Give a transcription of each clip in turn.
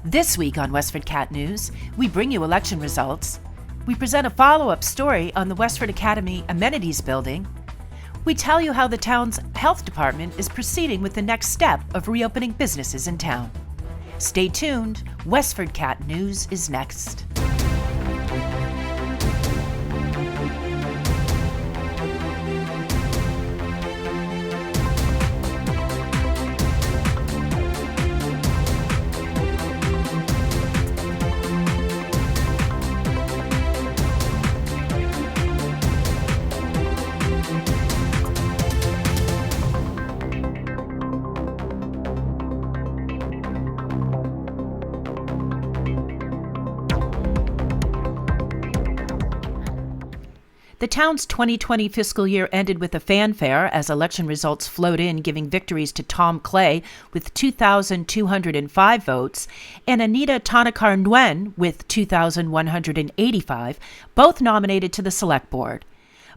This week on WestfordCAT News, we bring you election results. We present a follow-up story on the Westford Academy amenities building. We tell you how the town's health department is proceeding with the next step of reopening businesses in town. Stay tuned. WestfordCAT News is next. The town's 2020 fiscal year ended with a fanfare as election results flowed in, giving victories to Tom Clay with 2,205 votes and Anita Tanakar Nguyen with 2,185, both nominated to the Select Board.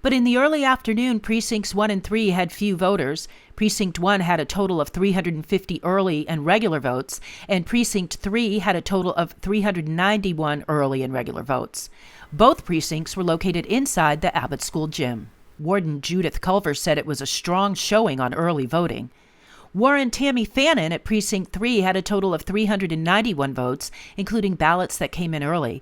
But in the early afternoon, Precincts 1 and 3 had few voters. Precinct 1 had a total of 350 early and regular votes, and Precinct 3 had a total of 391 early and regular votes. Both precincts were located inside the Abbott School gym. Warden Judith Culver said it was a strong showing on early voting. Warden Tammy Fannin at Precinct 3 had a total of 391 votes, including ballots that came in early.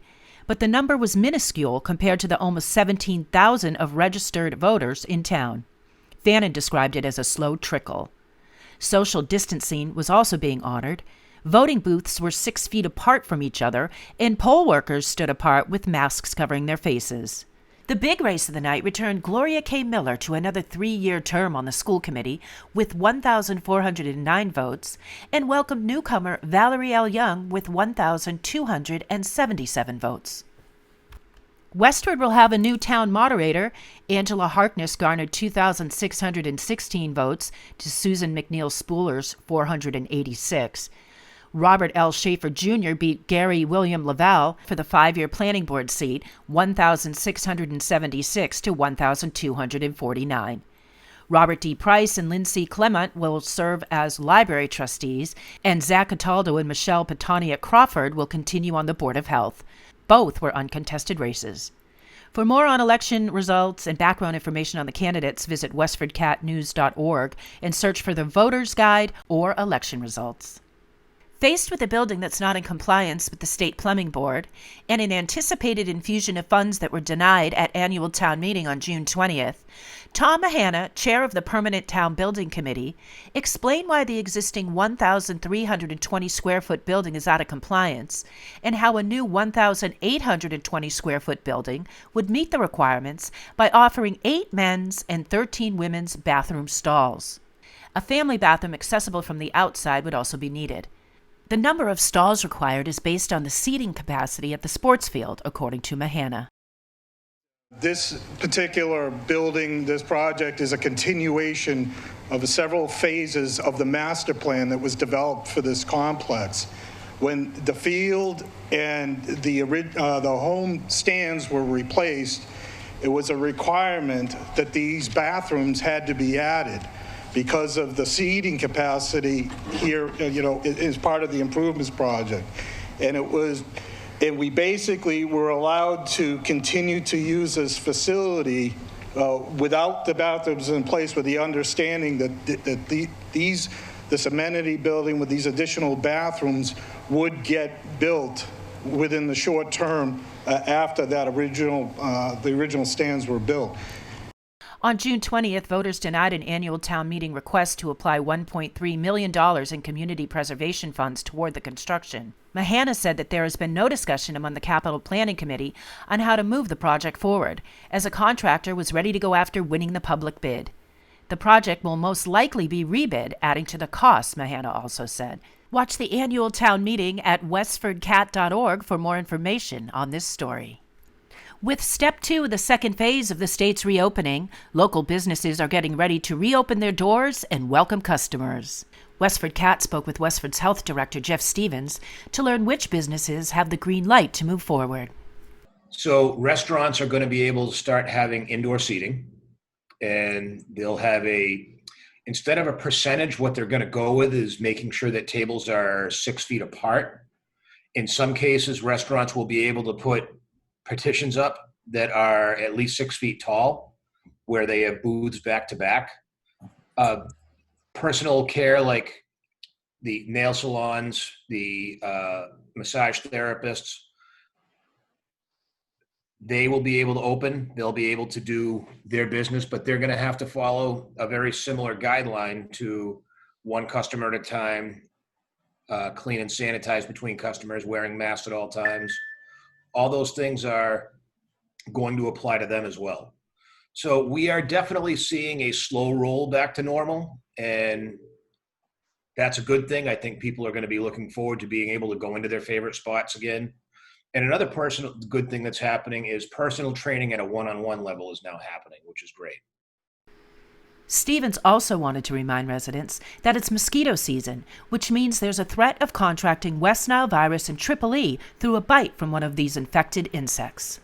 But the number was minuscule compared to the almost 17,000 of registered voters in town. Fannin described it as a slow trickle. Social distancing was also being honored. Voting booths were 6 feet apart from each other, and poll workers stood apart with masks covering their faces. The big race of the night returned Gloria K. Miller to another 3-year term on the school committee with 1,409 votes, and welcomed newcomer Valerie L. Young with 1,277 votes. Westford will have a new town moderator. Angela Harkness garnered 2,616 votes to Susan McNeil Spooler's 486. Robert L. Schaefer Jr. beat Gary William Laval for the 5-year planning board seat, 1,676 to 1,249. Robert D. Price and Lindsay Clement will serve as library trustees, and Zach Cataldo and Michelle Petania Crawford will continue on the Board of Health. Both were uncontested races. For more on election results and background information on the candidates, visit westfordcatnews.org and search for the Voter's Guide or election results. Faced with a building that's not in compliance with the State Plumbing Board and an anticipated infusion of funds that were denied at annual town meeting on June 20th, Tom Mahana, chair of the Permanent Town Building Committee, explained why the existing 1,320 square foot building is out of compliance and how a new 1,820 square foot building would meet the requirements by offering 8 men's and 13 women's bathroom stalls. A family bathroom accessible from the outside would also be needed. The number of stalls required is based on the seating capacity at the sports field, according to Mahana. This particular building, this project, is a continuation of several phases of the master plan that was developed for this complex. When the field and the home stands were replaced, it was a requirement that these bathrooms had to be added because of the seating capacity here, is part of the improvements project. And we basically were allowed to continue to use this facility without the bathrooms in place, with the understanding that this amenity building with these additional bathrooms would get built within the short term after that the original stands were built. On June 20th, voters denied an annual town meeting request to apply $1.3 million in community preservation funds toward the construction. Mahana said that there has been no discussion among the Capital Planning Committee on how to move the project forward, as a contractor was ready to go after winning the public bid. The project will most likely be rebid, adding to the costs, Mahana also said. Watch the annual town meeting at westfordcat.org for more information on this story. With Step 2, the second phase of the state's reopening, local businesses are getting ready to reopen their doors and welcome customers. WestfordCAT spoke with Westford's Health Director, Jeff Stevens, to learn which businesses have the green light to move forward. So restaurants are going to be able to start having indoor seating, and they'll have instead of a percentage, what they're going to go with is making sure that tables are 6 feet apart. In some cases, restaurants will be able to put partitions up that are at least 6 feet tall, where they have booths back to back. Personal care, like the nail salons, the massage therapists, they will be able to open. They'll be able to do their business, but they're going to have to follow a very similar guideline to one customer at a time, clean and sanitize between customers, wearing masks at all times. All those things are going to apply to them as well. So we are definitely seeing a slow roll back to normal, and that's a good thing. I think people are going to be looking forward to being able to go into their favorite spots again. And another personal good thing that's happening is personal training at a one-on-one level is now happening, which is great. Stevens also wanted to remind residents that it's mosquito season, which means there's a threat of contracting West Nile virus and Triple E through a bite from one of these infected insects.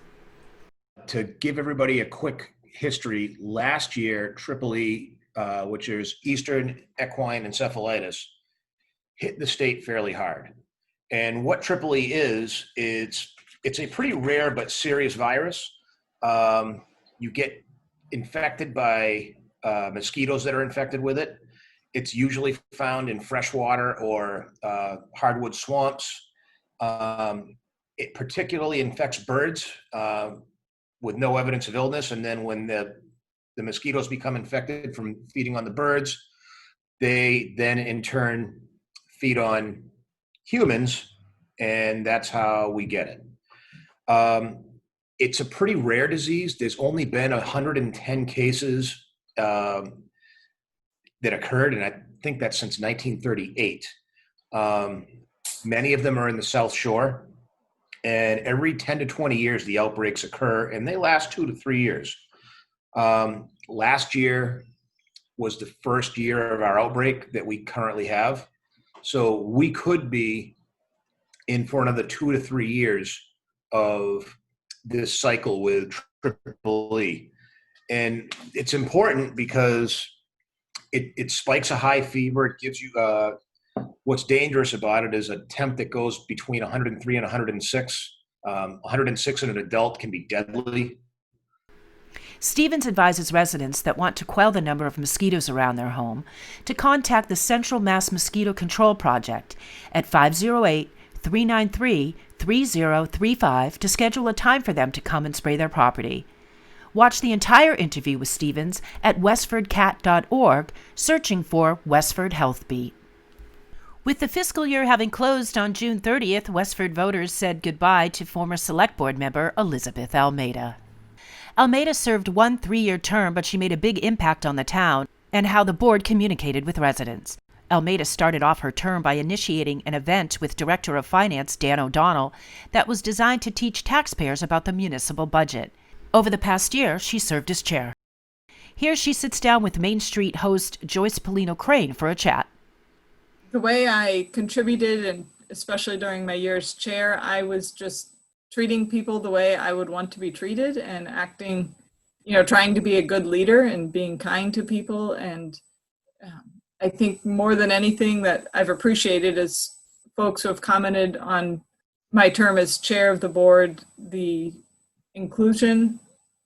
To give everybody a quick history, last year, Triple E, which is Eastern Equine Encephalitis, hit the state fairly hard. And what Triple E is, it's a pretty rare but serious virus. You get infected by mosquitoes that are infected with it. It's usually found in freshwater or hardwood swamps. It particularly infects birds with no evidence of illness. And then when the mosquitoes become infected from feeding on the birds, they then in turn feed on humans, and that's how we get it. It's a pretty rare disease. There's only been 110 cases that occurred, and I think that's since 1938. Many of them are in the South Shore, and every 10 to 20 years the outbreaks occur, and they last 2 to 3 years. Last year was the first year of our outbreak that we currently have. So we could be in for another 2 to 3 years of this cycle with Triple E. And it's important because it spikes a high fever. It gives you, what's dangerous about it is a temp that goes between 103 and 106. 106 in an adult can be deadly. Stevens advises residents that want to quell the number of mosquitoes around their home to contact the Central Mass Mosquito Control Project at 508-393-3035 to schedule a time for them to come and spray their property. Watch the entire interview with Stevens at WestfordCAT.org, searching for Westford Health Beat. With the fiscal year having closed on June 30th, Westford voters said goodbye to former Select Board member Elizabeth Almeida. Almeida served one 3-year term, but she made a big impact on the town and how the board communicated with residents. Almeida started off her term by initiating an event with Director of Finance Dan O'Donnell that was designed to teach taxpayers about the municipal budget. Over the past year, she served as chair. Here she sits down with Main Street host Joyce Polino Crane for a chat. The way I contributed, and especially during my year as chair, I was just treating people the way I would want to be treated and acting, trying to be a good leader and being kind to people. And I think more than anything that I've appreciated is folks who have commented on my term as chair of the board, the inclusion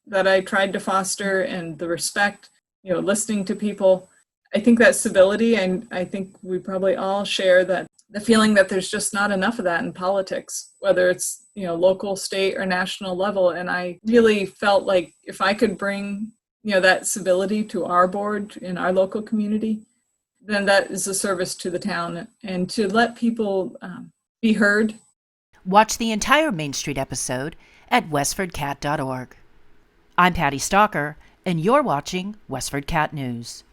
that I tried to foster and the respect, listening to people. I think that civility, and I think we probably all share that the feeling that there's just not enough of that in politics, whether it's, local, state, or national level. And I really felt like if I could bring, that civility to our board in our local community, then that is a service to the town and to let people be heard. Watch the entire Main Street episode at WestfordCAT.org. I'm Patty Stalker, and you're watching Westford Cat News.